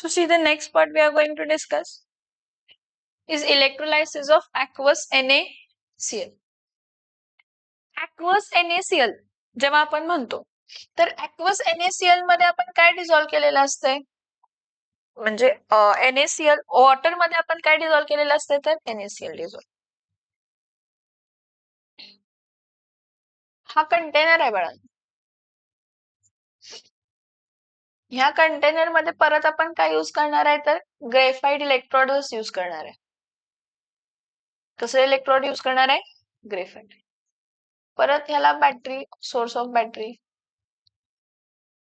So see, the next part we are going to discuss is electrolysis of aqueous NaCl. aqueous NaCl जेव्हा आपण म्हणतो तर aqueous NaCl मध्ये आपण काय डिझॉल्व केलेलं असतंय, म्हणजे NaCl वॉटर मध्ये आपण काय डिझॉल्व केलेलं असतंय तर NaCl डिझॉल्व. हा कंटेनर आहे बाळा. ह्या कंटेनर मध्ये परत आपण काय यूज करणार आहे तर ग्रेफाइट इलेक्ट्रोड्स यूज करणार आहे. कसं इलेक्ट्रोड यूज करणार आहे? ग्रेफाइट. परत ह्याला बॅटरी, सोर्स ऑफ बॅटरी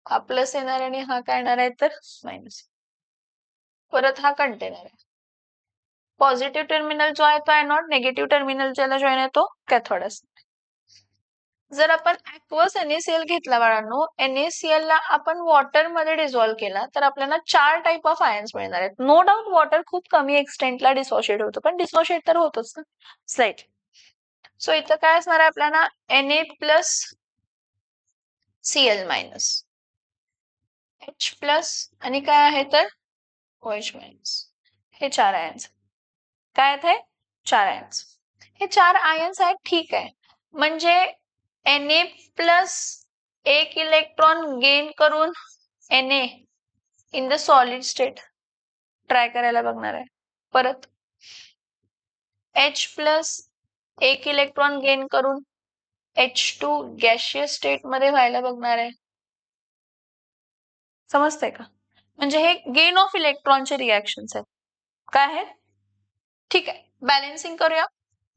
हा प्लस येणार आणि हा काय येणार आहे तर मायनस. परत हा कंटेनर आहे. पॉझिटिव्ह टर्मिनल जो आहे तो एनोड, निगेटिव्ह टर्मिनल ज्याला जॉईन आहे तो कॅथोड असणार. जर आपण aqueous NaCl घेतला बाळांनो, NaCl ला आपण वॉटर मध्ये डिझॉल्व केला तर आपल्याला 4 टाइप ऑफ आयन्स मिळणार आहेत. नो डाऊट वॉटर खूप कमी एक्सटेंटला डिसोशिएट होतं, पण डिसोशिएट तर होतच ना स्लाइट. सो इथं काय असणार आहे आपल्याला Na plus Cl minus H plus आणि काय आहे तर OH मायनस. हे 4 आयन्स काय आहेत? हे 4 आयन्स. हे 4 आयन्स आहेत, ठीक आहे. म्हणजे Na प्लस एक इलेक्ट्रॉन गेन करून Na in the solid state try करायला बघणार आहे. परत H प्लस एक इलेक्ट्रॉन गेन करून H2 गॅशियस स्टेट मध्ये व्हायला बघणार आहे. समजतंय का? म्हणजे हे गेन ऑफ इलेक्ट्रॉनचे रिएक्शन्स आहेत. काय आहेत? ठीक आहे, बॅलेन्सिंग करूया.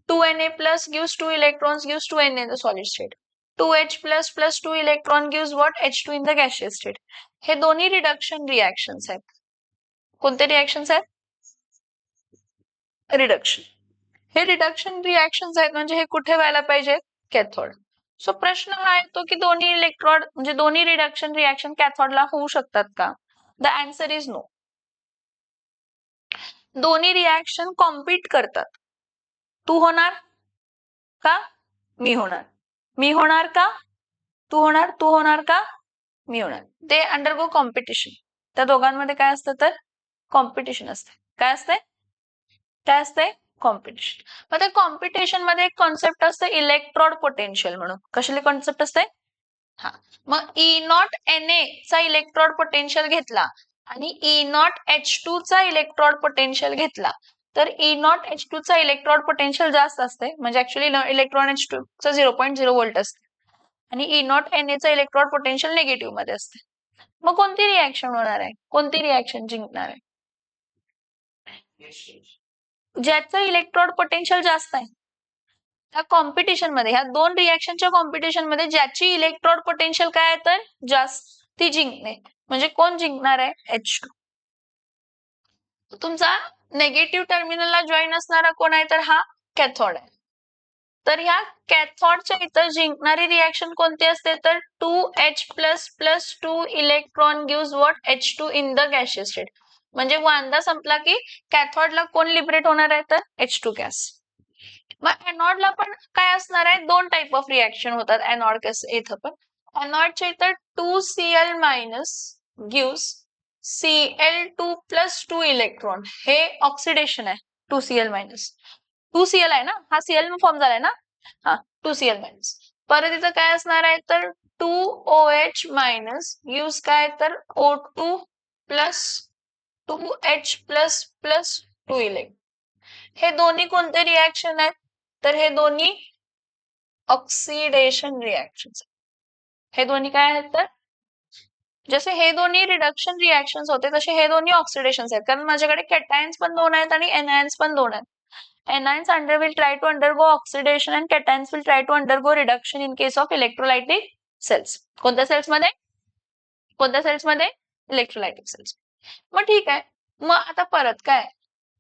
2Na plus gives 2 electrons gives 2Na in the solid state. 2H plus plus 2 electron gives what? H2 in the gaseous state. हे दोन्ही रिडक्शन रिएक्शन्स आहेत. कोणते रिएक्शन्स आहेत? रिडक्शन. हे रिडक्शन रिएक्शन्स आहेत म्हणजे हे कुठे व्हायला पाहिजे? कॅथोड. सो प्रश्न हा येतो की दोन्ही इलेक्ट्रोड म्हणजे दोन्ही रिडक्शन रिएक्शन कॅथोडला होऊ शकतात का? The answer is no. दोन्ही रिएक्शन कॉम्पीट करतात. तू होणार का? मी होणार. मी होणार का? तू होणार. तू होणार का? मी होणार. ते अंडरगो कॉम्पिटिशन. त्या दोघांमध्ये काय असतं तर कॉम्पिटिशन असते. काय असते? काय असते? कॉम्पिटिशन. मग त्या कॉम्पिटिशन मध्ये एक कॉन्सेप्ट असते इलेक्ट्रोड पोटेन्शियल म्हणून. कसली कॉन्सेप्ट असते? हा. मग E0Na चा इलेक्ट्रोड पोटेन्शियल घेतला आणि E0H2 चा इलेक्ट्रोड पोटेन्शियल घेतला तर E0H2 चा इलेक्ट्रोड पोटेन्शियल जास्त असते, म्हणजे ऍक्च्युअली इलेक्ट्रॉन H2 चा 0.0 व्होल्ट असते आणि E0Na चा इलेक्ट्रोड पोटेन्शियल निगेटिव्ह मध्ये असते. मग कोणती रिएक्शन होणार आहे? कोणती रिएक्शन जिंकणार आहे? ज्याचं इलेक्ट्रोड पोटेन्शियल जास्त आहे. त्या कॉम्पिटिशन मध्ये, ह्या दोन रिएक्शनच्या कॉम्पिटिशन मध्ये ज्याची इलेक्ट्रोड पोटेन्शियल काय आहे तर जास्त, ती जिंकणे. म्हणजे कोण जिंकणार आहे? H2. तुमचा नेगेटिव्ह टर्मिनलला जॉईन असणारा कोण आहे तर हा कॅथोड आहे. तर ह्या कॅथोडच्या इथं जिंकणारी रिएक्शन कोणती असते तर 2H plus plus 2 electron gives what? H2 in the gaseous state. म्हणजे वांदा संपला की कॅथोडला कोण लिबरेट होणार आहे तर H2 गॅस. मग एनोडला पण काय असणार आहे? दोन टाइप ऑफ रिएक्शन होतात एनोड कसं इथं पण. एनोडच्या इथं 2Cl minus gives Cl2 plus 2 electron. हे ऑक्सिडेशन आहे 2Cl मायनस. 2Cl आहे ना, हा Cl फॉर्म झालाय ना, हा 2Cl मायनस. परत इथं काय असणार आहे तर 2OH मायनस गिव्स काय तर O2 plus 2H plus plus 2 electron. हे दोन्ही कोणते रिएक्शन आहेत तर हे दोन्ही ऑक्सिडेशन रिएक्शन्स. हे दोन्ही काय आहेत तर जसे हे दोन्ही रिडक्शन रिएक्शन्स होते तसे हे दोन्ही ऑक्सिडेशन्स आहेत, कारण माझ्याकडे कॅटायन्स पण दोन आहेत आणि एनायन्स पण दोन आहेत. Anions will try to undergo oxidation and cations will try to undergo reduction in case of electrolytic cells. कोणत्या सेल्स मध्ये? कोणत्या सेल्स मध्ये? Electrolytic cells. मग ठीक आहे, मग आता परत काय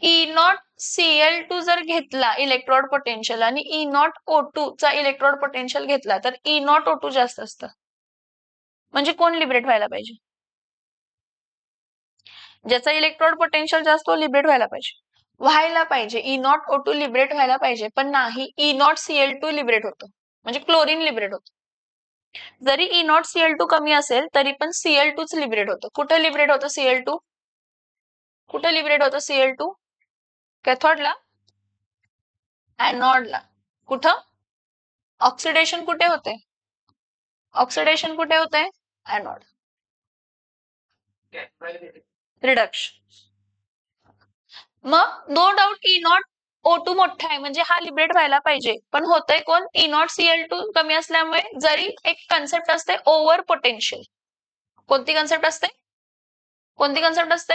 E0Cl2 जर घेतला इलेक्ट्रोड पोटेन्शियल आणि E0O2 चा इलेक्ट्रोड पोटेन्शियल घेतला तर E0O2 जास्त असतं. म्हणजे कोण लिबरेट व्हायला पाहिजे? ज्याचा इलेक्ट्रोड पोटेन्शियल जास्त तो लिबरेट व्हायला पाहिजे. E0O2 लिबरेट व्हायला पाहिजे, पण नाही. E0Cl2 लिबरेट होतं, म्हणजे क्लोरीन लिबरेट होतं. जरी E0Cl2 कमी असेल तरी पण Cl2च लिबरेट होतं. कुठे लिबरेट होतं Cl2? कुठे लिबरेट होतं Cl2? कॅथोडला, ऍनोडला. कुठं? ऑक्सिडेशन कुठे होते? ऑक्सिडेशन कुठे होते? ऍनोड. रिडक्शन. मग नो डाऊट E0 O2 मोठा आहे म्हणजे हा लिबरेट व्हायला पाहिजे, पण होतंय कोण? E0 Cl2 कमी असल्यामुळे जरी एक कन्सेप्ट असते ओव्हर पोटेन्शियल. कोणती कन्सेप्ट असते? कोणती कन्सेप्ट असते?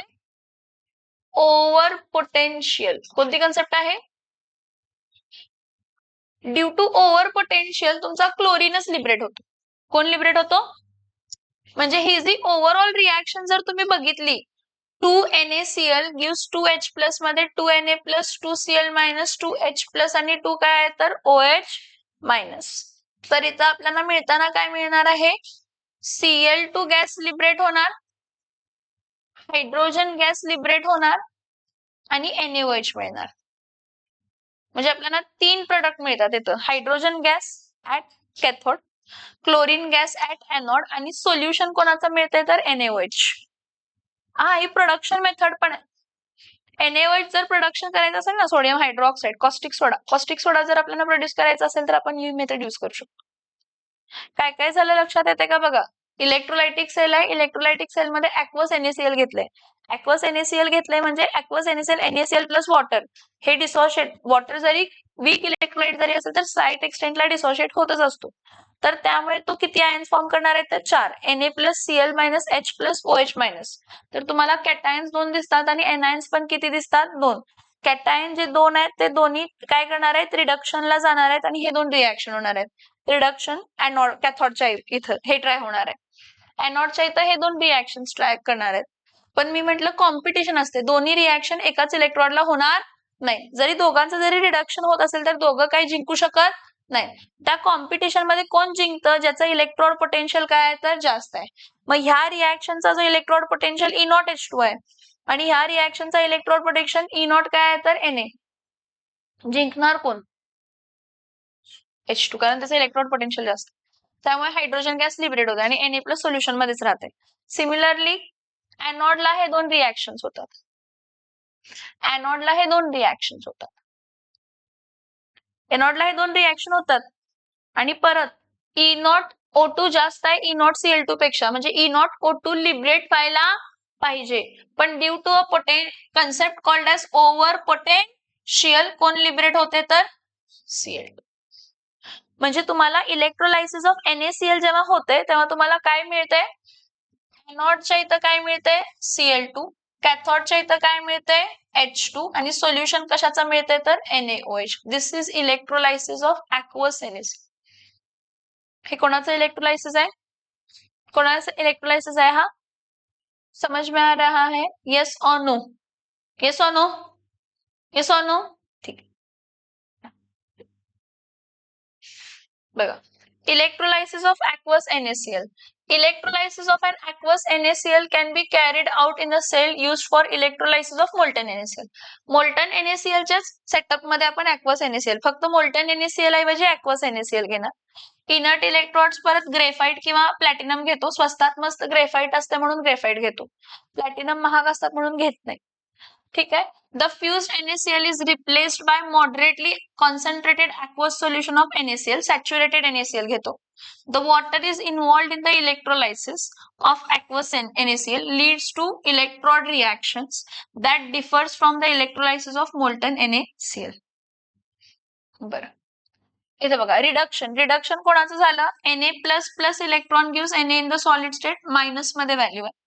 Over potential. कोणती कन्सेप्ट आहे? ड्यू टू ओव्हर पोटेन्शियल तुमचा क्लोरीनच लिबरेट होतो. कोण लिबरेट होतो? म्हणजे ही जी ओव्हरऑल रिॲक्शन जर तुम्ही बघितली, 2NaCl gives 2H प्लस मध्ये 2Na plus 2Cl minus 2H plus आणि 2 काय आहे तर OH मायनस. तर इथं आपल्याला मिळताना काय मिळणार आहे? Cl2 गॅस लिबरेट होणार, हायड्रोजन गॅस लिबरेट होणार आणि NaOH मिळणार. म्हणजे आपल्याला 3 प्रोडक्ट मिळतात इथं. Hydrogen gas at cathode, chlorine gas at anode आणि सोल्युशन कोणाचं मिळतंय तर NaOH. हा, ही प्रोडक्शन मेथड पण आहे. NaOH जर प्रोडक्शन करायचं असेल ना, सोडियम हायड्रॉक्साईड, कॉस्टिक सोडा जर आपल्याला प्रोड्यूस करायचा असेल तर आपण ही मेथड यूज करू शकतो. काय काय झालं लक्षात येते का बघा? इलेक्ट्रोलायटिक सेल आहे, इलेक्ट्रोलायटिक सेल मध्ये ऍक्वस NaCl घेतलंय. ऍक्वस NaCl घेतलंय म्हणजे ऍक्वस NaCl प्लस वॉटर हे डिसोशिएट, वॉटर जरी वीक इलेक्ट्रोलाइट जरी असेल तर साईट एक्सटेंटला डिसोशिएट होतच असतो. तर त्यामुळे तो किती आयन्स फॉर्म करणार आहे तर 4. Na plus Cl minus H plus OH minus. तर तुम्हाला कॅटायन्स 2 दिसतात आणि एनायन्स पण किती दिसतात? 2. कॅटायन जे 2 आहेत ते दोन्ही काय करणार आहेत? रिडक्शनला जाणार आहेत आणि हे 2 रिॲक्शन होणार आहेत. रिडक्शन एनोड कॅथोडच्या इथं हे ट्राय होणार आहे. एनोडच्या इथं हे 2 रिॲक्शन्स ट्राय करणार आहेत. पण मी म्हटलं कॉम्पिटिशन असते, दोन्ही रिॲक्शन एकाच इलेक्ट्रोडला होणार नाही. जरी दोघांचं जरी रिडक्शन होत असेल तर दोघं काही जिंकू शकत नाही. त्या कॉम्पिटिशन मध्ये कोण जिंकतं? ज्याचं इलेक्ट्रोड पोटेन्शियल काय आहे तर जास्त आहे. मग ह्या रिॲक्शनचा जो इलेक्ट्रोड पोटेन्शियल E0H2 आहे आणि ह्या रिॲक्शनचा इलेक्ट्रोड पोटेन्शियल E0 काय आहे तर Na. जिंकणार कोण? H2, कारण त्याचं इलेक्ट्रोड पोटेन्शियल जास्त. त्यामुळे हायड्रोजन गॅस लिबरेट होते आणि Na प्लस सोल्युशन मध्येच राहते. सिमिलरली एनोडला हे 2 रिॲक्शन्स होतात. एनोडला हे 2 रिॲक्शन्स होतात. एनोडला हे 2 रिॲक्शन होतात आणि परत E0 O2 जास्त आहे E0 Cl2 पेक्षा, म्हणजे E0 O2 लिबरेट व्हायला पाहिजे. पण due to a concept called as over potential कोण लिबरेट होते तर Cl2. म्हणजे तुम्हाला इलेक्ट्रोलायसिस ऑफ NaCl जेव्हा होते तेव्हा तुम्हाला काय मिळते? एनोडच्या इथं काय मिळते? Cl2. कॅथोडच्या इथं काय मिळते? H2 आणि सोल्युशन कशाचं मिळते तर NaOH. This is electrolysis of aqueous NaCl. हे कोणाचं इलेक्ट्रोलायसिस आहे? कोणाचं इलेक्ट्रोलायसिस आहे हा? समझ में आ रहा है? यस और नो? यस और नो? यस और नो? ठीक आहे. बघा, electrolysis of aqueous NaCl. Electrolysis of an aqueous NaCl can be carried out in a cell used for electrolysis of molten NaCl. Molten NaCl च्या सेटअप मध्ये आपण aqueous NaCl, फक्त molten NaCl ऐवजी aqueous NaCl घेणार. Inert electrodes परत graphite किंवा platinum घेतो. स्वस्तात मस्त ग्रेफाइट असते म्हणून ग्रेफाइट घेतो. प्लॅटिनम महाग असतात म्हणून घेत नाही. ठीक आहे. The fused NaCl is replaced by moderately concentrated aqueous solution of NaCl, saturated NaCl घेतो. The water is involved in the electrolysis of aqueous NaCl leads to electrode reactions that differs from the electrolysis of molten NaCl. बरं, इथे बघा reduction. Reduction कोणाचं झालं? Na plus plus electron gives Na in the solid state, minus मध्ये value आहे.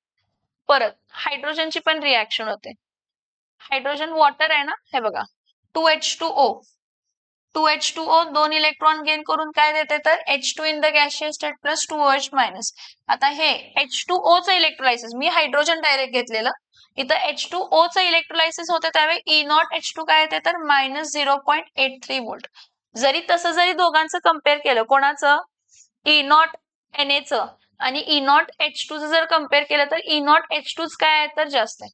परत हायड्रोजनची पण reaction होते. हायड्रोजन वॉटर आहे ना, हे बघा 2H2O. 2H2O 2 इलेक्ट्रॉन गेन करून काय देते तर H2 in the gaseous state plus 2OH minus. आता हे H2O चं इलेक्ट्रोलायसिस, मी हायड्रोजन डायरेक्ट घेतलेलं, इथं H2O चं इलेक्ट्रोलायसिस होते त्यावेळी E0H2 काय येते तर मायनस 0.83 व्होल्ट. जरी तसं जरी दोघांचं कम्पेअर केलं, कोणाचं? E0 Na आणि E0 H2 जर कम्पेअर केलं तर E0 H2 काय आहे तर जास्त आहे.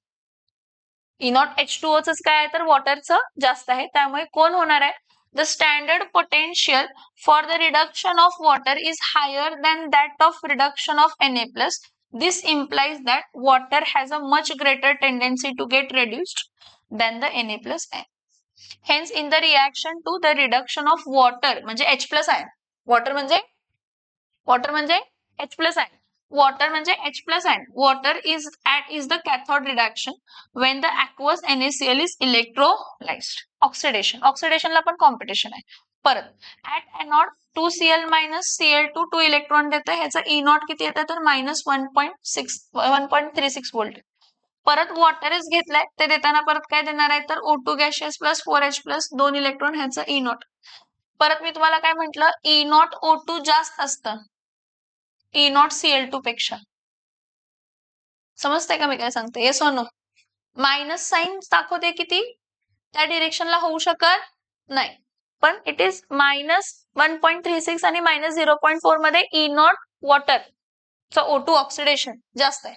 E0 H2O च काय आहे तर वॉटरचं जास्त आहे. त्यामुळे कोण होणार आहे? The standard potential for the reduction of water is higher than that of reduction of Na plus. This implies that water has a much greater tendency to get reduced than the Na plus ion. Hence, in the reaction to the reduction of water, म्हणजे H plus ion. Water म्हणजे H plus ion. Water म्हणजे H plus ion. Water is the cathode reduction when the aqueous NaCl is electrolyzed. Oxidation. Oxidation ला पण competition आहे. परत at anode 2Cl minus Cl2 2 electron देतं, ह्याचा E not किती येतं तर -1.36 वोल्ट. परत वॉटर इज घेतलाय, ते देताना परत काय देणार आहे तर O2 gaseous plus 4H plus 2 electron, ह्याचं E नॉट. परत मी तुम्हाला काय म्हटलं, E नॉट O2 जास्त असतं E नॉट Cl2 पेक्षा. समजतंय का मी काय सांगते? येस और नो? मायनस साइन दाखवते किती त्या डिरेक्शनला होऊ शकत नाही, पण इट इज -1.36 आणि -0.4 मध्ये E नॉट वॉटर चा O2 ऑक्सिडेशन जास्त आहे.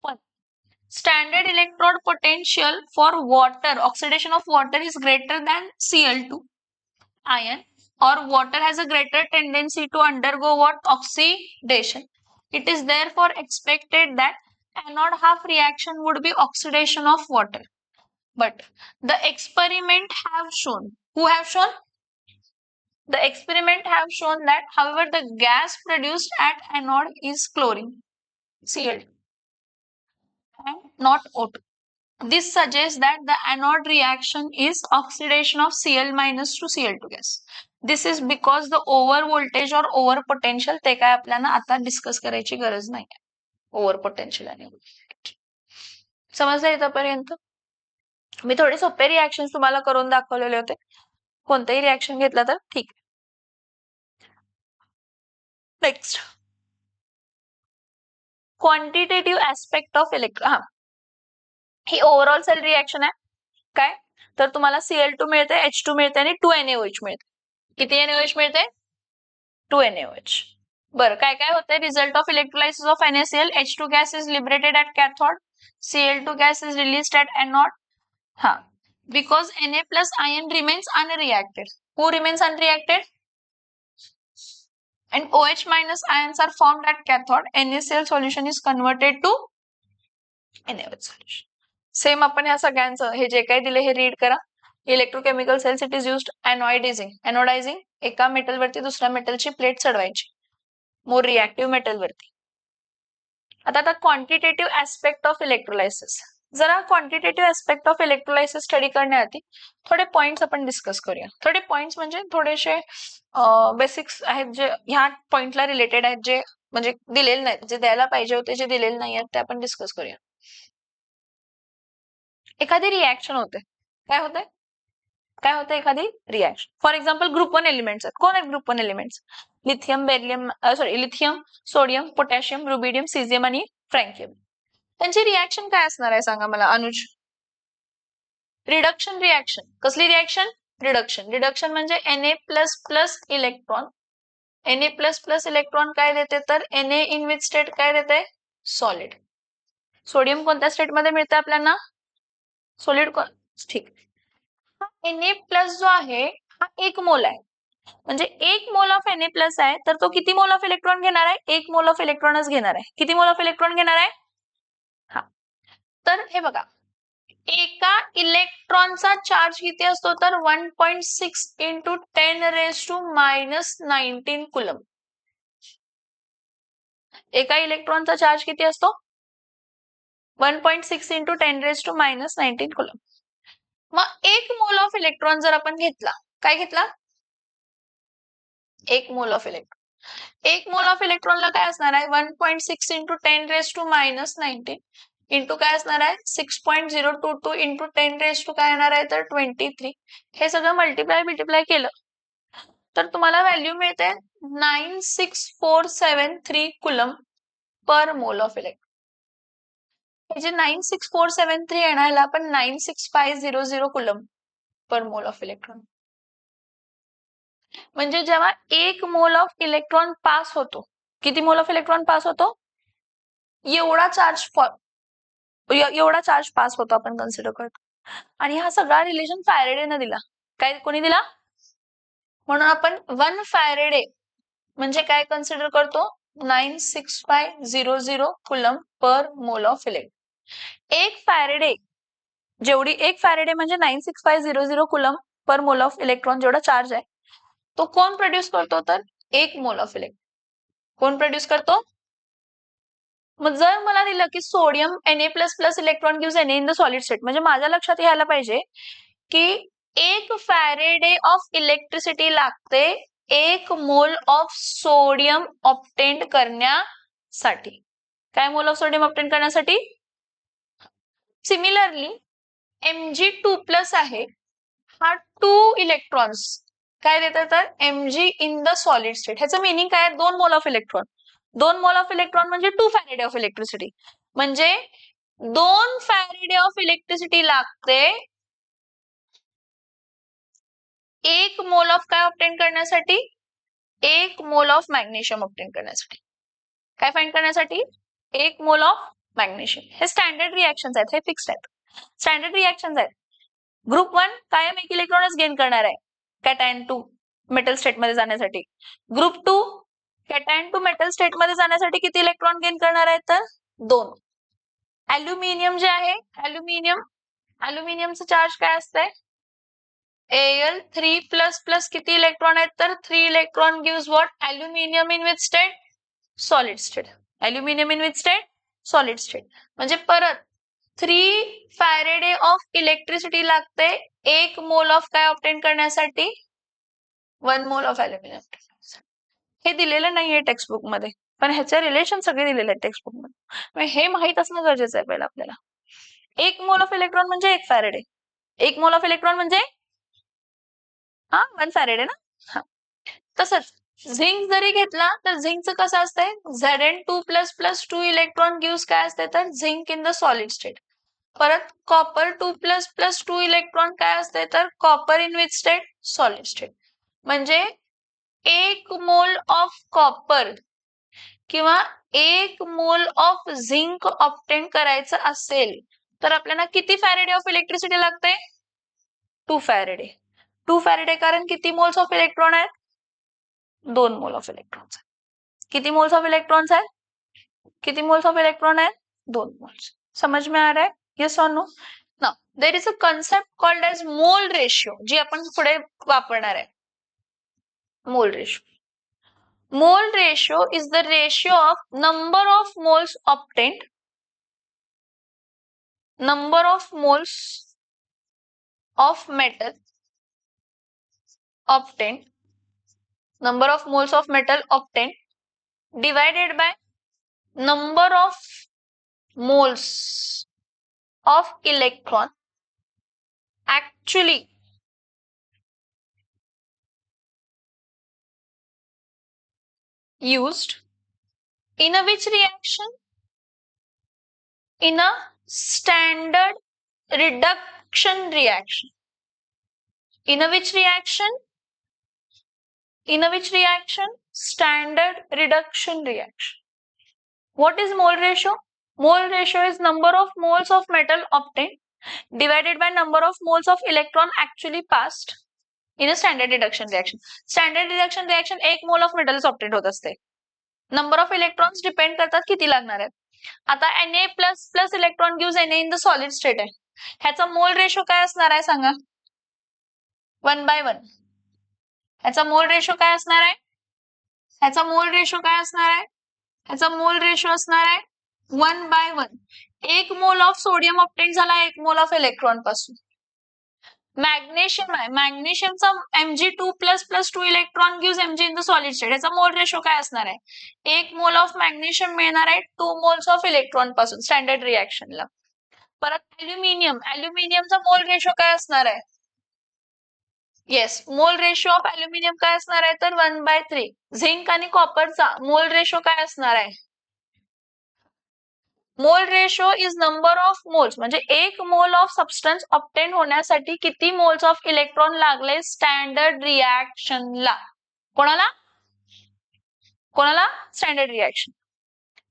पण standard electrode potential for water, oxidation of water is greater than Cl2 ion, or water has a greater tendency to undergo what? Oxidation. It is therefore expected that anode half reaction would be oxidation of water. But the experiment have shown, who have shown? The experiment have shown that, however, the gas produced at anode is chlorine, Cl2, and not O2. This suggests that the anode reaction is oxidation of Cl minus to Cl2 gas. This is because the over voltage or over potential, ते काय आपल्याला आता discuss करायची गरज नाही. Over potential आणि समजलं इथपर्यंत? मी थोडे सोपे रिएक्शन तुम्हाला करून दाखवलेले होते. कोणतेही रिएक्शन घेतला तर ठीक. Next, quantitative aspect of electron. ही ओव्हरऑल सेल रिएक्शन आहे. काय तर तुम्हाला Cl2 मिळते, H2 मिळते आणि 2NaOH मिळते. किती NaOH मिळते? 2NaOH. बरं, काय काय होतंय? Result of electrolysis of NaCl, H2 gas is liberated at cathode, Cl2 gas is released at anode. हा, because Na plus ion remains unreacted. Who remains unreacted? And OH minus ions are formed at cathode. NaCl solution is converted to NaOH solution. Same आपण ह्या सगळ्यांचं हे जे काही दिले हे read करा. Electrochemical cells it is used anodizing. Anodizing, एका मेटल वरती दुसऱ्या मेटलची प्लेट चढवायची मोर रिएक्टिव्ह मेटल वरती. आता क्वांटिटेटिव्ह ऍस्पेक्ट ऑफ इलेक्ट्रोलायसिस. जरा quantitative aspect of electrolysis study करण्याआधी थोडे पॉइंट्स आपण डिस्कस करूया. थोडे पॉइंट्स म्हणजे थोडेसे बेसिक्स आहेत जे ह्या पॉइंटला रिलेटेड आहेत, जे म्हणजे दिलेले नाहीत, जे द्यायला पाहिजे होते जे दिलेले नाही आहेत ते आपण डिस्कस करूया. एखादी रिएक्शन होते, काय होते? काय होते? एखादी reaction. For example group 1 elements आहेत. कोण आहेत group 1 elements? Lithium, beryllium, lithium, sodium, potassium, rubidium, caesium आणि फ्रँकियम. त्यांची रिएक्शन काय असणार आहे सांगा मला अनुज? Reduction reaction. कसली रिएक्शन? रिडक्शन. रिडक्शन म्हणजे Na++ इलेक्ट्रॉन. Na++ इलेक्ट्रॉन काय देते तर Na इन विच स्टेट काय देते? सॉलिड. सोडियम कोणत्या स्टेट मध्ये मिळते आपल्याला? सॉलिड. ठीक. हा Na+ जो आहे हा 1 मोल आहे. म्हणजे 1 मोल ऑफ Na+ आहे तर तो किती मोल ऑफ इलेक्ट्रॉन घेणार आहे? 1 मोल ऑफ इलेक्ट्रॉनच घेणार आहे. किती मोल ऑफ इलेक्ट्रॉन घेणार आहे? हा, तर हे बघा, एका इलेक्ट्रॉनचा चार्ज किती असतो तर 1.6 × 10⁻⁻19 कुलम. एका इलेक्ट्रॉनचा चार्ज किती असतो? 1.6 × 10⁻⁻19 कुलम. मग 1 मोल ऑफ इलेक्ट्रॉन जर आपण घेतला, काय घेतला? 1 mole of electron. 1 mole of इलेक्ट्रॉनला काय असणार आहे? 1.6 × 10⁻⁻19 इंटू काय असणार आहे? 6.022 इंटू 10 काय येणार आहे तर 23. हे सगळं मल्टिप्लाय केलं तर तुम्हाला व्हॅल्यू मिळते 96473 coulomb per mole of electron. हे जे 96473 आहे ना, ह्याला आपण 96500 coulomb per mole of electron. म्हणजे जेव्हा 1 मोल ऑफ इलेक्ट्रॉन पास होतो, किती मोल ऑफ इलेक्ट्रॉन पास होतो? एवढा चार्ज पास होतो आपण कन्सिडर करतो. आणि हा सगळा रिलेशन फॅरेडेने दिला. काय कोणी दिला? म्हणून आपण 1 फॅरेडे म्हणजे काय कन्सिडर करतो? 96500 coulomb per mole of electron. एक फॅरेडे म्हणजे 96500 coulomb per mole of electron जेवढा चार्ज आहे तो कोण प्रोड्यूस करतो, तर 1 मोल ऑफ इलेक्ट्रॉन कोण प्रोड्यूस करतो. मग जर मला दिलं की sodium Na++ electron gives Na in the solid state, म्हणजे माझ्या लक्षात यायला पाहिजे की 1 फॅरेडे ऑफ इलेक्ट्रिसिटी लागते 1 मोल ऑफ सोडियम ऑब्टेन करण्यासाठी. काय मोल ऑफ सोडियम ऑब्टेन करण्यासाठी. सिमिलरली Mg2+ आहे, हा 2 इलेक्ट्रॉन्स काय देतात, तर Mg in the solid state. ह्याचं मिनिंग काय आहे, 2 mole of electron. 2 mole of electron म्हणजे 2 फॅरेडे ऑफ इलेक्ट्रिसिटी, म्हणजे 2 फॅरेडे ऑफ इलेक्ट्रिसिटी लागते 1 मोल ऑफ काय ऑब्टेन करण्यासाठी, 1 मोल ऑफ मॅग्नेशियम ऑब्टेन करण्यासाठी. काय फाइंड करण्यासाठी, 1 मोल ऑफ मॅग्नेशियम. हे स्टँडर्ड रिएक्शन्स आहेत, हे फिक्स्ड आहेत, स्टँडर्ड रिएक्शन्स आहेत. ग्रुप 1 कायम 1 इलेक्ट्रॉनच गेन करणार आहे कॅटायन टू मेटल स्टेट मध्ये जाण्यासाठी. Group 2 cation to metal state मध्ये जाण्यासाठी किती इलेक्ट्रॉन गेन करणार आहेत, तर 2. अल्युमिनियम जे आहे, अल्युमिनियमचं चार्ज काय असतंय, Al3++ किती इलेक्ट्रॉन आहेत, तर 3 electron gives what, aluminium in which state, solid state. Aluminium in which state, solid state. म्हणजे परत 3 फॅरेडे ऑफ इलेक्ट्रिसिटी लागते 1 मोल ऑफ काय ऑब्टेन करण्यासाठी, 1 मोल ऑफ अल्युमिनियम. हे दिलेलं नाहीये टेक्स्टबुक मध्ये, पण ह्याचे रिलेशन सगळे दिलेले आहेत टेक्स्टबुक मध्ये. हे माहित असणं गरजेचं आहे पहिलं आपल्याला. 1 मोल ऑफ इलेक्ट्रॉन म्हणजे 1 फॅरेडे. 1 मोल ऑफ इलेक्ट्रॉन म्हणजे 1 फॅरेडे ना. तसंच झिंक जरी घेतला तर झिंकचं कसं असतंय, Zn2++ 2 इलेक्ट्रॉन गिव्स काय असते, तर zinc in the solid state. परत कॉपर 2++ 2 इलेक्ट्रॉन काय असते, तर copper in which state, solid state. म्हणजे 1 मोल ऑफ कॉपर किंवा 1 मोल ऑफ झिंक ऑब्टेन करायचं असेल तर आपल्याला किती फॅरेडे ऑफ इलेक्ट्रिसिटी लागते, 2 फॅरेडे. 2 फॅरेडे कारण किती मोल्स ऑफ इलेक्ट्रॉन आहेत, 2 मोल ऑफ इलेक्ट्रॉन्स. किती मोल्स ऑफ इलेक्ट्रॉन्स आहेत, किती मोल्स ऑफ इलेक्ट्रॉन आहेत, 2 मोल्स. समझ में आ रहा है, यस और no. Now there is a concept called as mole ratio, जी आपण पुढे वापरणार आहे. Mole ratio. Mole ratio is the ratio of number of moles obtained, number of moles of metal obtained, number of moles of metal obtained divided by number of moles of electron actually used in a which reaction, in a standard reduction reaction. In a which reaction, in a which reaction, standard reduction reaction. What is mole ratio? Mole ratio is number of moles of metal obtained divided by number of moles of electron actually passed in a standard reduction reaction. Standard reduction reaction 1 mole of metals obtain होत असते. Number of electrons depend करतात किती लागणार आहेत. आता Na++ electron gives Na in the solid state आहे, ह्याचा mole ratio काय असणार आहे सांगा, 1/1. ह्याचा मोल रेशो काय असणार आहे, ह्याचा मोल रेशो काय असणार आहे, ह्याचा मोल रेशो असणार आहे 1/1. 1 मोल ऑफ सोडियम ऑब्टेन झाला 1 मोल ऑफ इलेक्ट्रॉन पासून. मॅग्नेशियम आहे, मॅग्नेशियमचा Mg2++ 2 electron gives Mg in the solid state. याचा मोल रेशो काय असणार आहे, 1 मोल ऑफ मॅग्नेशियम मिळणार आहे 2 मोल्स ऑफ इलेक्ट्रॉन पासून स्टँडर्ड रिएक्शनला. परत अल्युमिनियमचा मोल रेशो काय असणार आहे, येस, मोल रेशो ऑफ अल्युमिनियम काय असणार आहे, तर 1/3. झिंक आणि कॉपरचा मोल रेशो काय असणार आहे, mole ratio is number of moles, म्हणजे 1 मोल ऑफ सबस्टन्स ऑब्टेन होण्यासाठी किती मोल्स ऑफ इलेक्ट्रॉन लागले स्टँडर्ड रिएक्शनला. कोणाला, कोणाला, स्टँडर्ड रिएक्शन.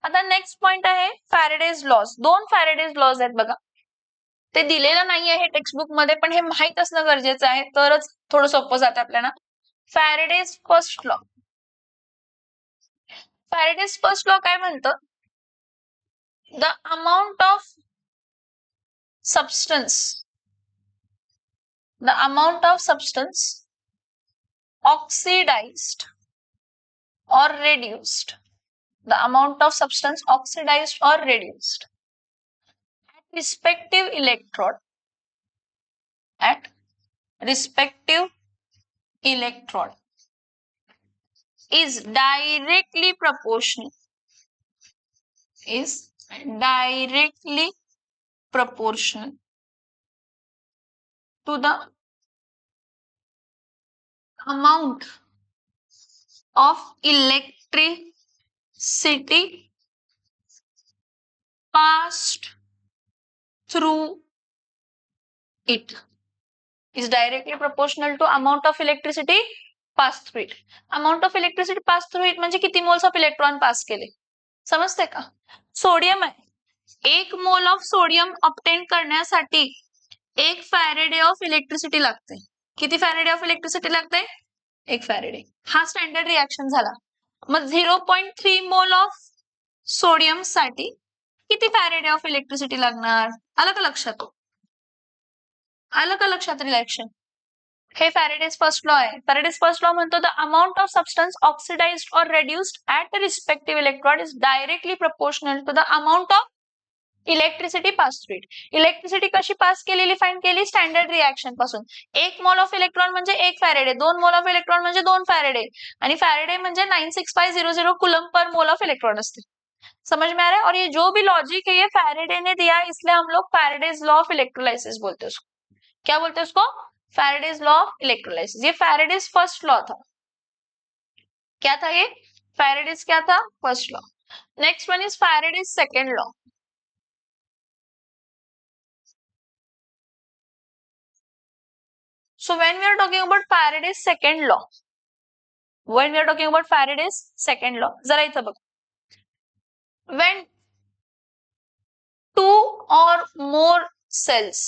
आता नेक्स्ट पॉइंट आहे फॅरेडेज लॉज. 2 फॅरेडेज लॉज आहेत बघा, ते दिलेलं नाहीये हे टेक्स्टबुक मध्ये, पण हे माहित असणं गरजेचं आहे तरच थोडं सोपं जातं आपल्याला. Faraday's first law. Faraday's first law काय म्हणतं? The amount of substance oxidized or reduced, the amount of substance oxidized or reduced at respective electrode is directly proportional to the amount of electricity passed through it. Is directly proportional to amount of electricity passed through it. Amount of electricity passed through it म्हणजे किती moles of electron pass केले, समजते का? Sodium आहे, 1 mole of sodium obtain करण्यासाठी 1 Faraday of electricity लागते. किती Faraday of electricity लागते? 1 फॅरेडे. हा स्टँडर्ड रिएक्शन झाला. मग 0.3 मोल ऑफ सोडियम साठी किती फॅरेडे ऑफ इलेक्ट्रिसिटी लागणार? आलं का लक्षात? रिएक्शन हे फॅरेडेज फर्स्ट लॉ आहे. फॅरेडेज फर्स्ट लॉ म्हणतो the amount of substance oxidized और reduced at respective electrode is directly proportional to the amount of electricity pass through it. Electricity कशी pass केलेली फाइंड केली? स्टँडर्ड रिएक्शन पासून. 1 mole of electron म्हणजे 1 Faraday, 2 mole of electron म्हणजे 2 Faraday, आणि Faraday म्हणजे 96500 coulomb per mole of electron असते. समझ में आ रहा है? और ये जो भी लॉजिक है ये फैराडे ने दिया, इसलिए हम लोग फैराडेज लॉ ऑफ इलेक्ट्रोलाइसिस बोलते हैं उसको. क्या बोलते हैं उसको? Faraday's law of electrolysis. ये फैराडेज फर्स्ट लॉ था. क्या था ये? फैराडेज क्या था? First law. Next one is Faraday's second law. So when we are talking about Faraday's second law, जरा इथं बघ. When two or more cells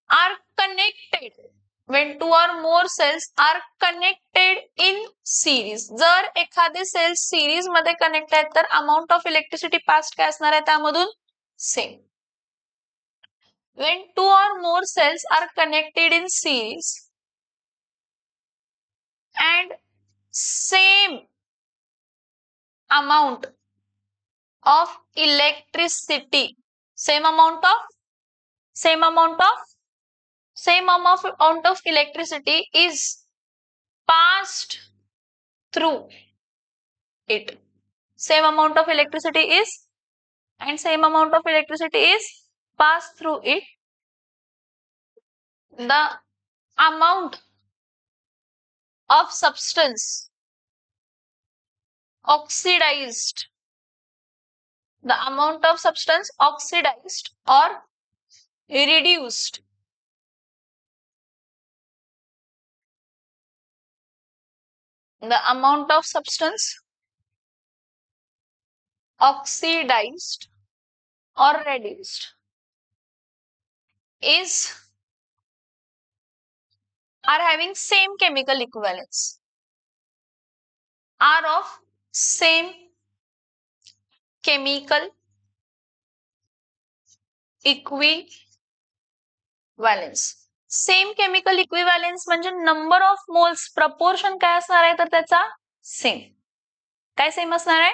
are connected in series, जर एखादे सेल सिरीज मध्ये कनेक्ट आहेत तर अमाउंट ऑफ इलेक्ट्रिसिटी पास काय असणार आहे त्यामधून? Same. When 2 or more cells are connected in series and same amount of electricity is passed through it. Same amount of electricity is passed through it. The amount of substance oxidized or reduced are having same chemical equivalence, are of same chemical equivalence. Same chemical equivalence म्हणजे number of moles proportion काय असणार आहे तर त्याचा same. काय same असणार आहे?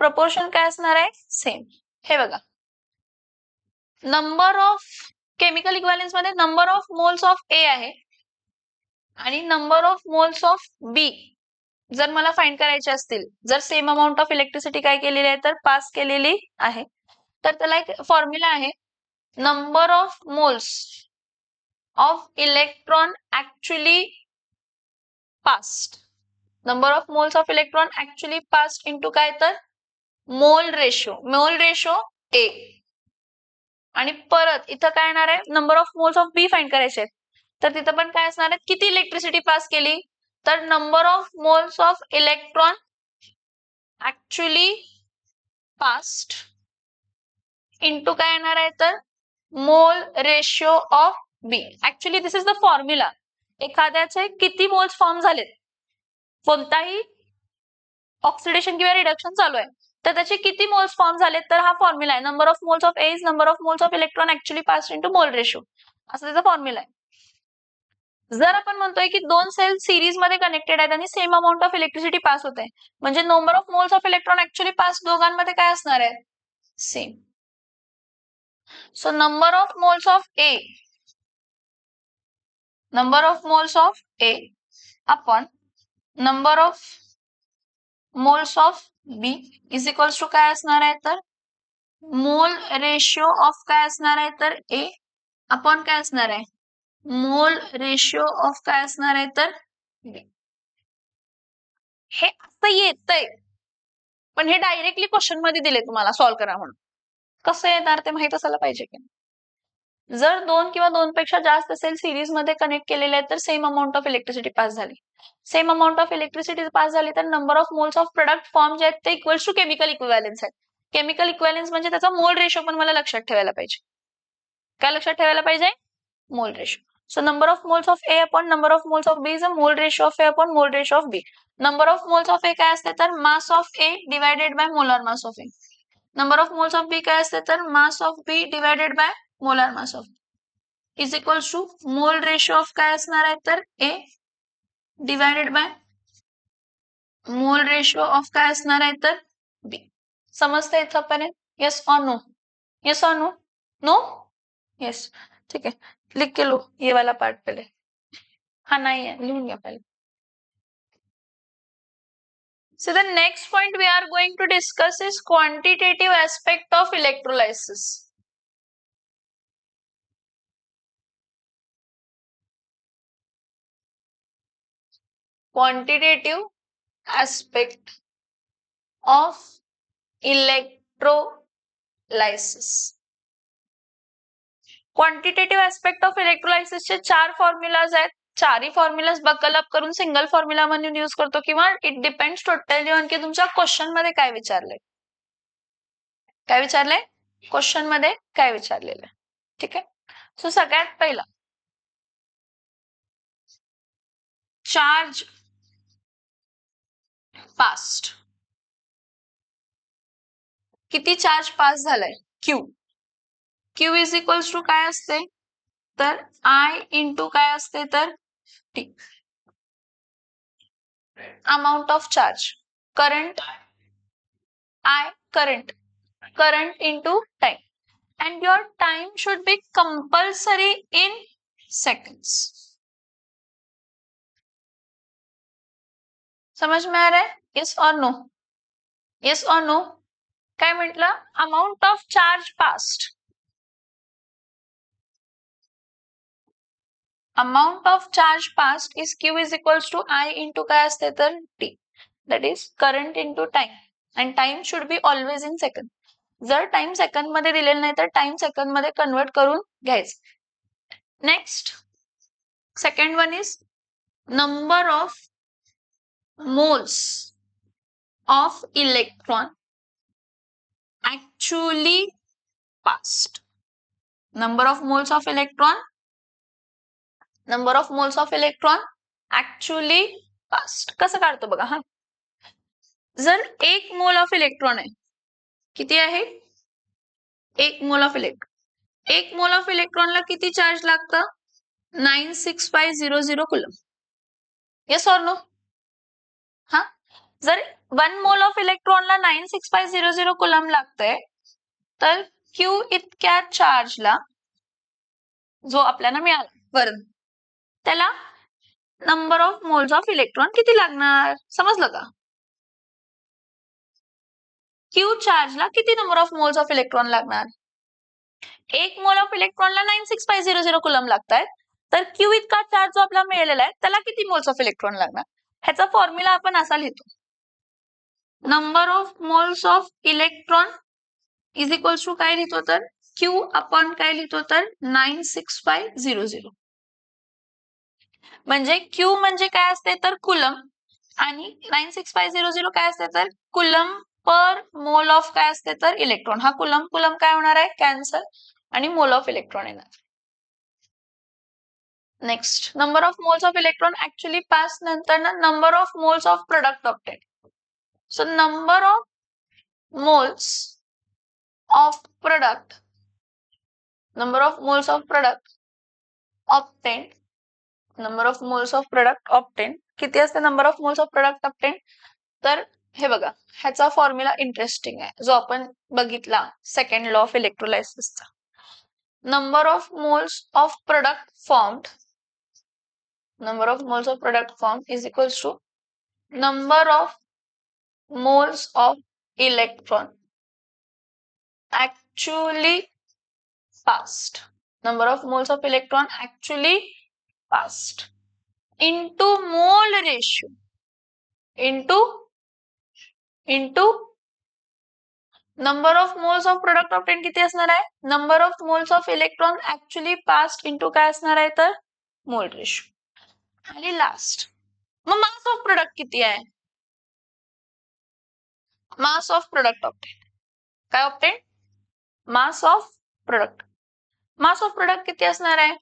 Proportion काय असणार आहे? सेम. हे बघा, नंबर ऑफ केमिकल इक्विव्हॅलन्स मध्ये नंबर ऑफ मोल्स ऑफ ए आहे आणि नंबर ऑफ मोल्स ऑफ बी जर मला फाइंड करायचे असतील, जर सेम अमाउंट ऑफ इलेक्ट्रिसिटी काय केलेली आहे तर पास केलेली आहे, तर त्याला एक फॉर्म्युला आहे, number of moles of electron actually passed, into काय तर मोल रेशो ए, आणि परत इथं काय येणार आहे, number of moles of B find करायचे आहेत, तर तिथं पण काय असणार आहे, किती इलेक्ट्रिसिटी पास केली, तर number of moles of electron actually passed into काय येणार आहे तर mole ratio of B. Actually this is the formula. एखाद्याचे किती मोल्स फॉर्म झालेत, कोणताही ऑक्सिडेशन किंवा रिडक्शन चालू आहे तर त्याचे किती मोल्स फॉर्म झालेत, तर हा फॉर्म्युला आहे. Number of moles of A is number of moles of electron actually pass into mole ratio, असं त्याचा फॉर्म्युला आहे. जर आपण म्हणतोय की दोन सेल सिरीज मध्ये कनेक्टेड आहेत आणि same amount of electricity pass होत आहे, म्हणजे number of moles of electron actually pass दोघांमध्ये काय असणार आहे, same. So number of moles of A, number of moles of A upon number of moles of B is equals to काय असणार आहे, तर मोल रेशिओ ऑफ काय असणार आहे, तर ए अपॉन काय असणार आहे, मोल रेशिओ ऑफ काय असणार आहे, तर बी. हे असं येतंय पण हे डायरेक्टली क्वेश्चन मध्ये दिले तुम्हाला सॉल्व्ह करा म्हणून. कसं येणार ते माहित असायला पाहिजे की. जर दोन किंवा दोनपेक्षा जास्त सेल सिरीज मध्ये कनेक्ट केलेले आहेत तर same amount of electricity pass झाली. Same amount of electricity pass झाली तर number of moles of product form जे आहेत ते इक्वल्स टू केमिकल इक्विव्हॅलन्स आहेत. केमिकल इक्विव्हॅलन्स म्हणजे त्याचा मोल रेशो पण मला लक्षात ठेवायला पाहिजे. काय लक्षात ठेवायला पाहिजे, mole ratio. So number of moles of A upon number of moles of B is a mole ratio of A upon mole ratio of B. Number of moles of A काय असते तर mass of A divided by molar mass of A. Number of moles of B काय असते तर mass of B divided by molar mass of A is equals to mole ratio of काय असणार आहे तर A divided by mole ratio of काय असणार आहे तर B. समजते इथपर्यंत? Yes or no? Yes or no? No? Yes. ठीक है, लिख के लो ये वाला पार्ट पहले. हाँ नहीं है, लिखूंगी पहले. So the next point we are going to discuss is quantitative aspect of electrolysis. Quantitative aspect of electrolysis. Quantitative aspect of इलेक्ट्रोलायसिसचे 4 फॉर्म्युलाज आहेत. चारही फॉर्म्युलाज बकल अप करून सिंगल फॉर्म्युला म्हणून यूज करतो किंवा इट डिपेंड्स टोटली ऑन की तुमच्या question मध्ये काय विचारलंय. काय विचारलंय क्वेश्चन मध्ये, काय विचारलेलं. ठीक आहे. सो सगळ्यात पहिला चार्ज पास्ट. किती चार्ज पास झालाय, Q. Q is equals to काय असते तर आय इंटू काय असते तर T. Amount of charge, current, I current into time, and your time should be compulsory in seconds. समझ में आ रहा है? Yes or no? Yes or no? काय म्हटलं, amount of charge past, amount of charge past is Q is equals to I into काय असते तर T, that is current into time, and time should be always in second. जर time second मध्ये दिलेलं नाही तर टाइम सेकंड मध्ये convert करून घ्यायचं. Next second one is number of moles of electron actually passed. Number of moles of electron, number of moles of electron actually passed. कसं काढतो बघा. हा, जर 1 मोल ऑफ इलेक्ट्रॉन आहे, किती आहे 1 mole of electron. 1 mole of इलेक्ट्रॉनला किती charge लागतं 96500 कुलम. Yes or no. हा, जर 1 मोल ऑफ इलेक्ट्रॉनला 96500 कुलम लागतंय तर Q इतक्या चार्जला जो आपल्याला मिळाला वरून त्याला number of moles of electron किती लागणार, समजलं का. Q चार्जला किती number of moles of electron लागणार. 1 मोल ऑफ इलेक्ट्रॉनला 96500 कुलम लागतायत तर Q इतका चार्ज जो आपल्याला मिळालेला आहे त्याला किती मोल्स ऑफ इलेक्ट्रॉन लागणार. ह्याचा फॉर्म्युला आपण असा लिहितो, number of moles of electron is equals to काय लिहितो तर Q अपॉन काय लिहितो तर 96500. म्हणजे Q म्हणजे काय असते तर कुलम आणि 96500 काय असते तर कुलम पर मोल ऑफ काय असते तर इलेक्ट्रॉन. हा कुलम कुलम काय होणार आहे कॅन्सल आणि मोल ऑफ इलेक्ट्रॉन येणार. Next number of moles of electron actually pass नंतर ना number of moles of product obtain. So number of moles of product, number of moles of product obtained, number of moles of product obtained किती असते number of moles of product obtained. तर हे बघा, ह्याचा formula interesting आहे जो आपण बघितला सेकंड लॉ ऑफ इलेक्ट्रोलायसिसचा. Number of moles of product formed, number of moles of product formed is equals to number of moles of electron actually passed, number of moles of electron actually passed into mole ratio into number of moles of product obtained किती असणार आहे, number of moles of electron actually passed into काय असणार आहे तर mole ratio. आणि last मग मास of product किती आहे, मास ऑफ प्रोडक्ट ऑब्टेन काय obtain, mass of product. Mass of product किती असणार आहे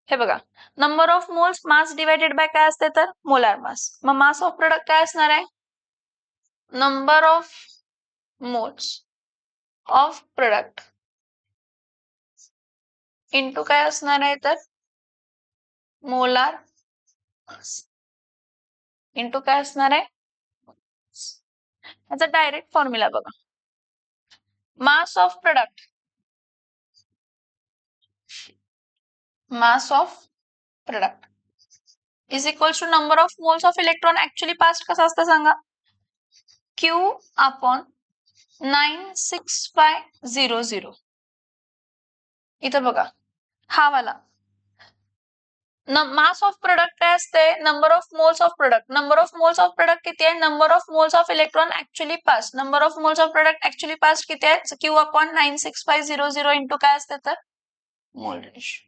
हे बघा, number of moles mass divided by काय असते तर मोलार मास. मग मास ऑफ प्रोडक्ट काय असणार आहे, number of moles of product into काय असणार आहे तर मोलार मास इंटू काय असणार आहे. याचा डायरेक्ट फॉर्म्युला बघा, mass of product, mass of product is equal to number of moles of electron actually passed. कसं असतं सांगा, Q अपॉन 96500. इथं बघा हा वाला मास ऑफ प्रोडक्ट काय असते, number of moles of product. Number of moles of product किती आहे, number of moles of electron actually pass. Number of moles of product actually pass किती आहे, Q अपॉन 96500 इंटू काय असते तर मोल रेशो.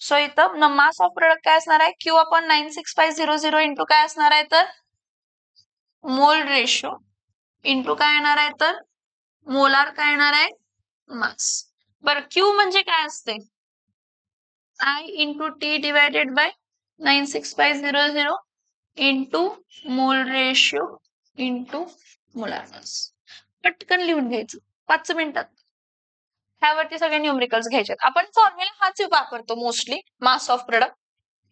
सो इथं मास ऑफ प्रोडक्ट काय असणार आहे, Q अपॉन 96500 इंटू काय असणार आहे तर मोल रेशो इंटू काय येणार आहे तर मोलार काय येणार आहे मास. बरं Q म्हणजे काय असते, I into T divided by 96500 into mole ratio into molar mass. पटकन लिहून घ्यायचं 5 मिनिटात. ह्यावरती सगळे न्यूमरिकल्स घ्यायचे. आपण फॉर्म्युला हाच वापरतो मोस्टली मास ऑफ प्रोडक्ट.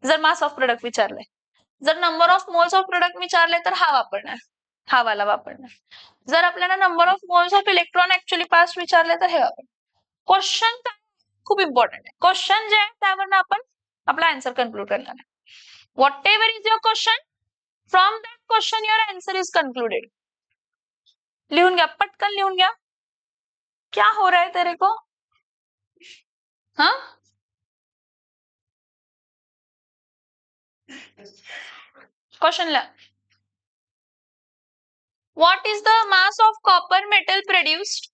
जर मास ऑफ प्रोडक्ट विचारले, जर number of moles of product विचारले तर हा वापरणार, हा वाला वापरणार. जर आपल्याला number of moles of electron actually pass विचारले तर हे वापरणार. क्वेश्चन खूप इम्पॉर्टंट आहे. क्वेश्चन जे आहे त्यावर आपण आपला आन्सर कन्क्लूड करणार आहे. Whatever is your question, from that question your answer is concluded. लिहून घ्या, पटकन लिहून घ्या. क्या हो रहा है तेरे को, हाँ क्वेश्चन ला. What is the mass of copper metal produced,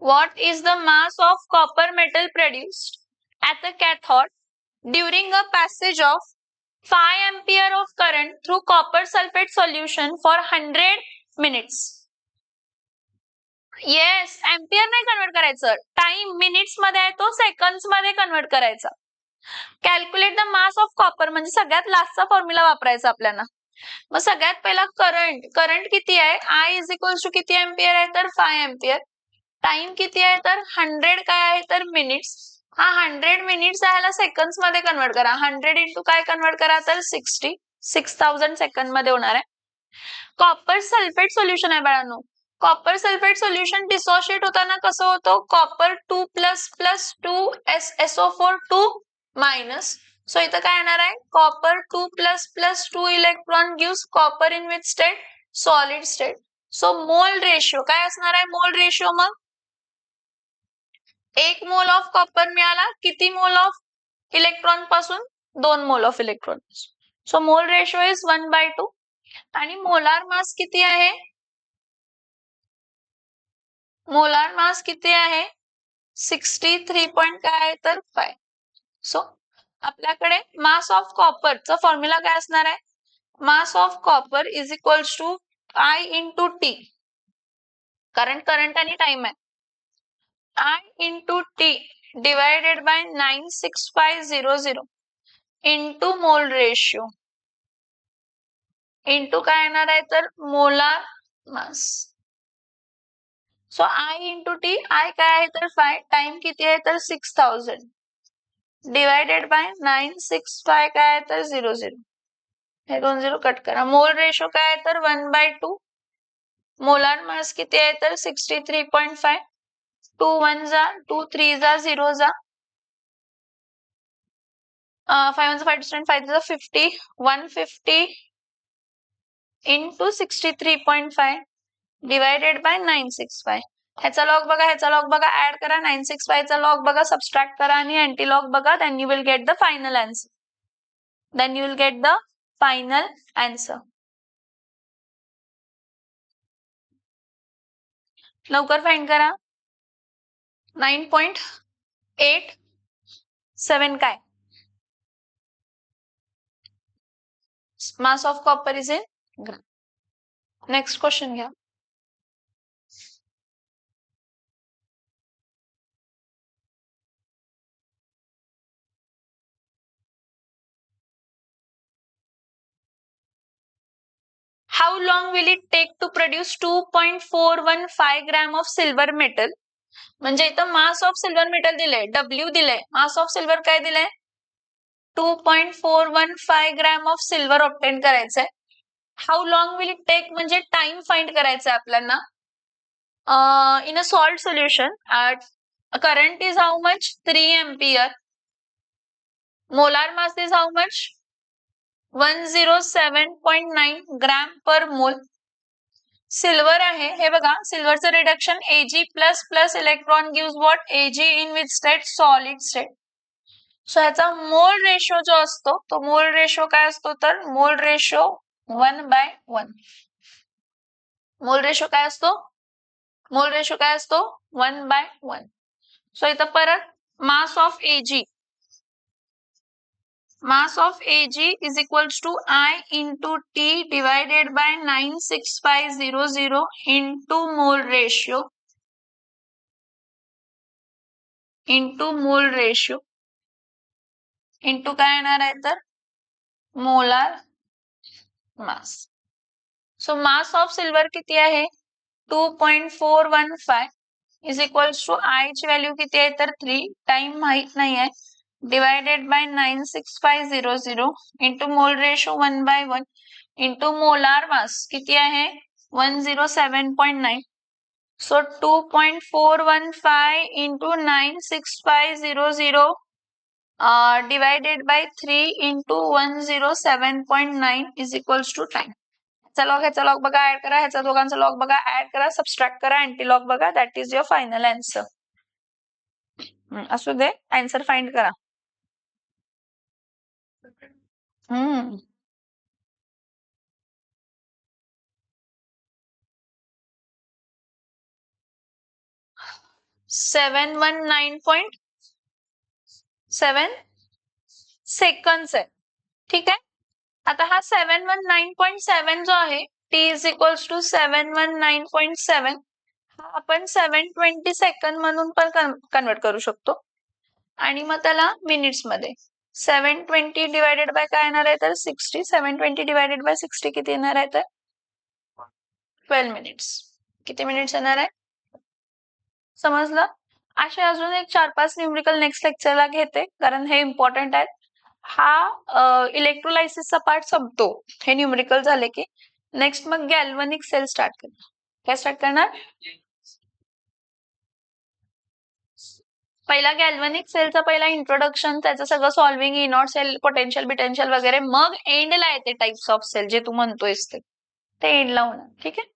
what is the mass of copper metal produced at the cathode during a passage of 5 ampere of current through copper sulfate solution for 100 minutes. Yes, ampere नाही convert करायचं, time minutes मध्ये आहे तो seconds मध्ये convert करायचा. Calculate the mass of copper म्हणजे सगळ्यात लास्टचा formula वापरायचा आपल्याला. मग सगळ्यात पहिला करंट किती आहे, I इज इक्वल्स टू किती एम्पियर आहे तर 5 एम्पियर. टाइम किती आहे तर 100 काय आहे तर मिनिट्स. हा 100 मिनिट्स आहे सेकंड्स मध्ये कन्वर्ट करा. 100 इंटू काय कन्वर्ट करा तर 6000 सेकंड मध्ये होणार आहे. कॉपर सल्फेट सोल्युशन आहे बाळांनो. कॉपर सल्फेट सोल्युशन डिसोशिएट होताना कसं होतं, copper 2 plus plus 2 SO4 2 minus. So इथं काय येणार आहे, copper 2 plus plus 2 electron gives copper in which state, solid state. So मोल रेशिओ काय असणार आहे, मोल रेशिओ मग 1 मोल ऑफ कॉपर मिळाला किती मोल ऑफ इलेक्ट्रॉन पासून, 2 मोल ऑफ इलेक्ट्रॉन पासून. सो मोल रेशिओ इज 1/2. आणि मोलार मास किती आहे, मोलार मास किती आहे 63 पॉइंट काय आहे तर 5. सो आपल्याकडे मास ऑफ कॉपरचा फॉर्म्युला काय असणार आहे, mass of copper is equals to I into T, कारण करंट आणि टाइम आहे. I into T divided by 96500 into mole ratio into काय येणार आहे तर molar mass. So I into T, I काय आहे तर 5, टाइम किती आहे तर 6000 डिवायडेड बाय 965 काय आहे तर 00, हे 2 0 कट करा. मोल रेशो काय आहे तर 1/2, मोलार मास किती आहे तर 63.5, 2 1 जा 2 3 जा 0 जा 5 1 5 5 50, 150 into 63.5 डिवायडेड बाय 965. ह्याचा लॉग बघा, ह्याचा लॉग बघा, ऍड करा. 965 चा लॉग बघा, सबट्रॅक्ट करा आणि अँटी लॉग बघा. Then you will get the final answer. Then you will get the final answer. लवकर फाइंड करा. 9.87 काय? Mass of copper is in gram. Next question घ्या. How long will it take to produce 2.415 gram of silver metal? म्हणजे इथं mass of silver metal दिलंय, W दिलंय, mass of silver काय दिलंय 2.415 ग्रॅम ऑफ सिल्वर ऑब्टेन करायचंय. How long will it take म्हणजे time find करायचा आपल्याला. In a salt solution current is how much 3 ampere, molar mass is how much 107.9 gram per mole. Silver आहे, हे बघा, सिल्वरचं reduction Ag plus plus electron gives what Ag in which state solid state. So ह्याचा mole ratio जो असतो तो mole ratio काय असतो तर मोल रेशो 1/1. मोल रेशो काय असतो, मोल रेशो काय असतो 1/1. सो इथं परत mass of Ag, mass of Ag is equals to I into T divided by 96500 into mole ratio into काय येणार आहे तर molar mass. So mass of silver किती आहे 2.415 इज इक्वल्स टू I ची व्हॅल्यू किती आहे तर 3, टाइम माहित नाही आहे, divided by 96500 into mole ratio 1/1 into molar mass किती आहे 107.9. so 2.415 into 96500 divided by 3 into 107.9 is equals to time. ह्याचा लॉग बघा, ऍड करा. ह्याचा दोघांचा लॉग बघा, ऍड करा. सबट्रॅक्ट करा, अँटी लॉग बघा. That is your final answer. असू दे, आन्सर फाइंड करा. 719.7 सेकंड्स आहे. ठीक आहे. आता हा 719.7 जो आहे T इज इक्वल्स टू 719.7 हा आपण 720 सेकंड म्हणून पण कन्वर्ट करू शकतो आणि मग त्याला मिनिट्स मध्ये 720 डिवायडेड बाय काय येणार आहे तर 60. 720 डिवायडेड बाय 60 किती येणार आहे तर 12 मिनिट्स. किती मिनिट्स येणार आहे समजलं. असे अजून एक 4-5 न्यूमेरिकल नेक्स्ट लेक्चरला घेते कारण हे इम्पॉर्टंट आहेत. हा इलेक्ट्रोलायसिसचा पार्ट संपतो हे न्यूमेरिकल झाले की. नेक्स्ट मग गॅल्व्हॅनिक सेल स्टार्ट करणार. काय स्टार्ट करणार पहिला गॅल्व्हॅनिक सेलचा पहिला इंट्रोडक्शन, त्याचं सगळं सॉल्व्हिंग, इनॉट सेल, पोटेन्शियल बिटेन्शियल वगैरे, मग एंडला येते टाइप्स ऑफ सेल जे तू म्हणतोयस ते एंडला होणार. ठीक आहे.